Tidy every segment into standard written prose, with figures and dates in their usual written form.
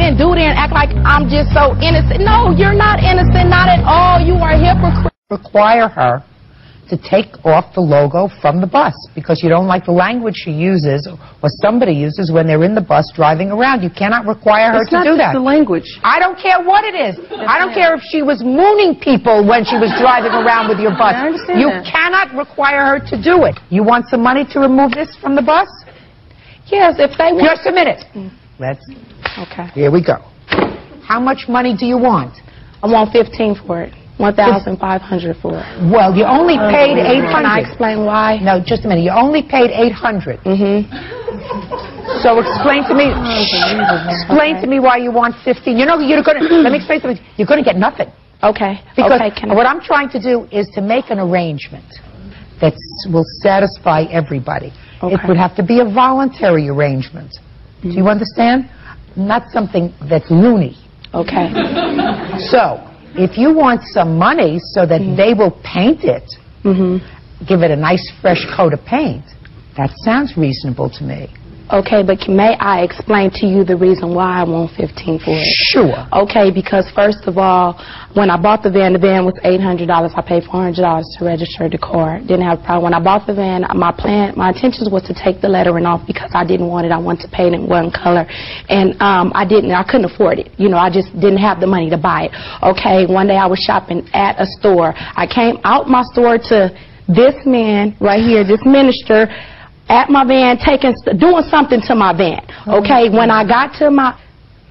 didn't do it and act like I'm just so innocent. No, you're not innocent, not at all. You are a hypocrite. Require her to take off the logo from the bus because you don't like the language she uses or somebody uses when they're in the bus driving around. You cannot require her to do that. It's not just the language. I don't care what it is. I don't care if she was mooning people when she was driving around with your bus. I understand You that. cannot require her to do it. You want some money to remove this from the bus? Yes, if they want. Just a minute. Let's. Okay. Here we go. How much money do you want? I want 15 for it. 1,500 for it. Well, you only paid Can I 800. explain why? No, just a minute. You only paid 800. So explain to me why you want 15. You know, you're going to, let me explain something. You're going to get nothing. Okay. Because okay, what I'm trying to do is to make an arrangement that will satisfy everybody. Okay. It would have to be a voluntary arrangement. Do you understand? Not something that's loony. Okay. So, if you want some money so that they will paint it, give it a nice fresh coat of paint, that sounds reasonable to me. Okay, but may I explain to you the reason why I want 15 for it? Sure. Okay, because first of all, when I bought the van was $800. I paid $400 to register the car. Didn't have a problem. When I bought the van, my intentions was to take the lettering off because I didn't want it. I wanted to paint it in one color, and I couldn't afford it. You know, I just didn't have the money to buy it. Okay, one day I was shopping at a store. I came out my store to this man right here, this minister, at my van, doing something to my van. Okay, when I got to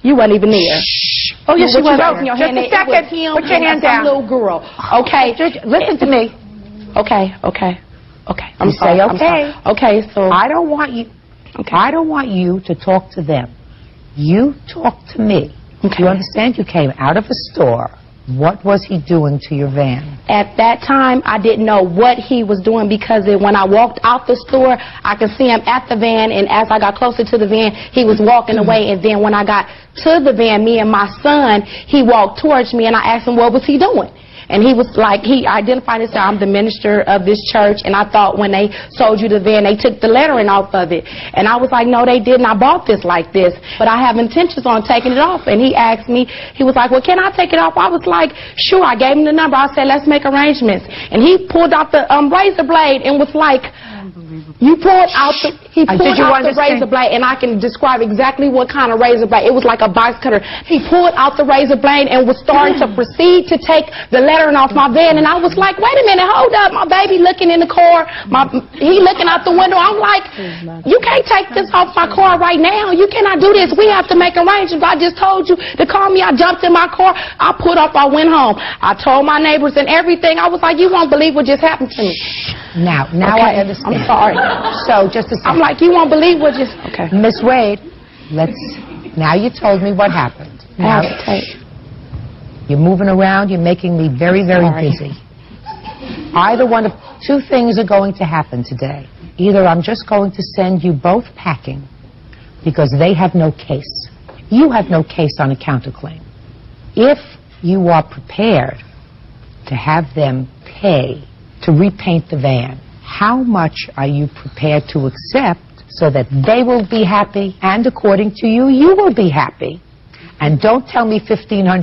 you wasn't even there. Oh, yes, you was. Just a second. Put your hand down. Little girl. Okay. Listen to me. Okay. I'm sorry. Say okay. Okay, so I don't want you. Okay. I don't want you to talk to them. You talk to me. Okay. You understand? You came out of a store. What was he doing to your van? At that time, I didn't know what he was doing because when I walked out the store, I could see him at the van, and as I got closer to the van, he was walking away, and then when I got to the van, me and my son, he walked towards me, and I asked him, what was he doing? And he was like, he identified himself, I'm the minister of this church, and I thought when they sold you the van, they took the lettering off of it. And I was like, no, they didn't. I bought this like this, but I have intentions on taking it off. And he asked me, he was like, well, can I take it off? I was like, sure. I gave him the number. I said, let's make arrangements. And he pulled out the razor blade and was like, he pulled out the razor blade, and I can describe exactly what kind of razor blade. It was like a box cutter. He pulled out the razor blade and was starting to proceed to take the lettering off my van, and I was like, wait a minute, hold up. My baby looking in the car. He looking out the window. I'm like, you can't take this off my car right now. You cannot do this. We have to make arrangements. I just told you to call me. I jumped in my car. I put up. I went home. I told my neighbors and everything. I was like, you won't believe what just happened to me. Now okay. I understand. I'm sorry. So, just a second. I'm like, you won't believe what just... Okay. Miss Wade, now you told me what happened. Now, you're moving around, you're making me very, very busy. Either one of two things are going to happen today. Either I'm just going to send you both packing because they have no case. You have no case on a counterclaim. If you are prepared to have them pay to repaint the van, how much are you prepared to accept so that they will be happy and according to you, you will be happy? And don't tell me $1,500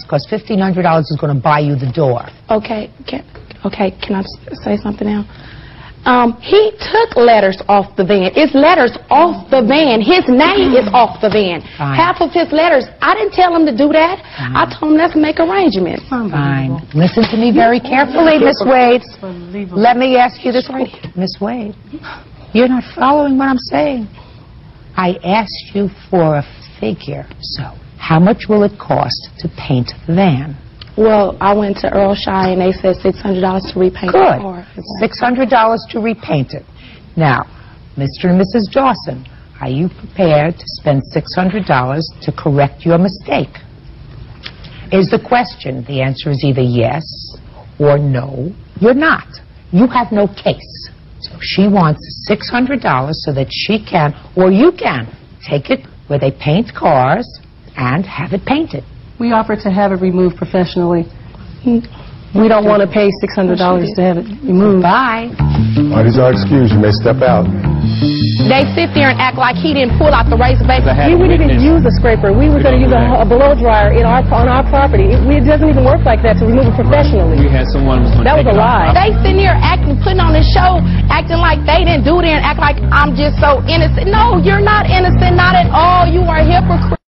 because $1,500 is going to buy you the door. Okay, can I say something now? He took letters off the van. It's letters off the van. His name is off the van. Fine. Half of his letters. I didn't tell him to do that. I told him let's make arrangements. Fine. Listen to me very carefully, Miss Wade. Let me ask you this question. Miss Wade, you're not following what I'm saying. I asked you for a figure. So, how much will it cost to paint the van? Well, I went to Earl Shy and they said $600 to repaint the car. Good. $600 to repaint it. Now, Mr. and Mrs. Dawson, are you prepared to spend $600 to correct your mistake? Is the question. The answer is either yes or no. You're not. You have no case. So she wants $600 so that she can, or you can, take it where they paint cars and have it painted. We offer to have it removed professionally. We don't want to pay $600 to have it removed. Bye. Parties are excused. You may step out. They sit there and act like he didn't pull out the razor blade. We wouldn't even use a scraper. We were going to use a blow dryer on our property. It doesn't even work like that to remove it professionally. We had someone who was that was a lie. They sitting there acting, putting on this show, acting like they didn't do it and act like I'm just so innocent. No, you're not innocent, not at all. You are a hypocrite.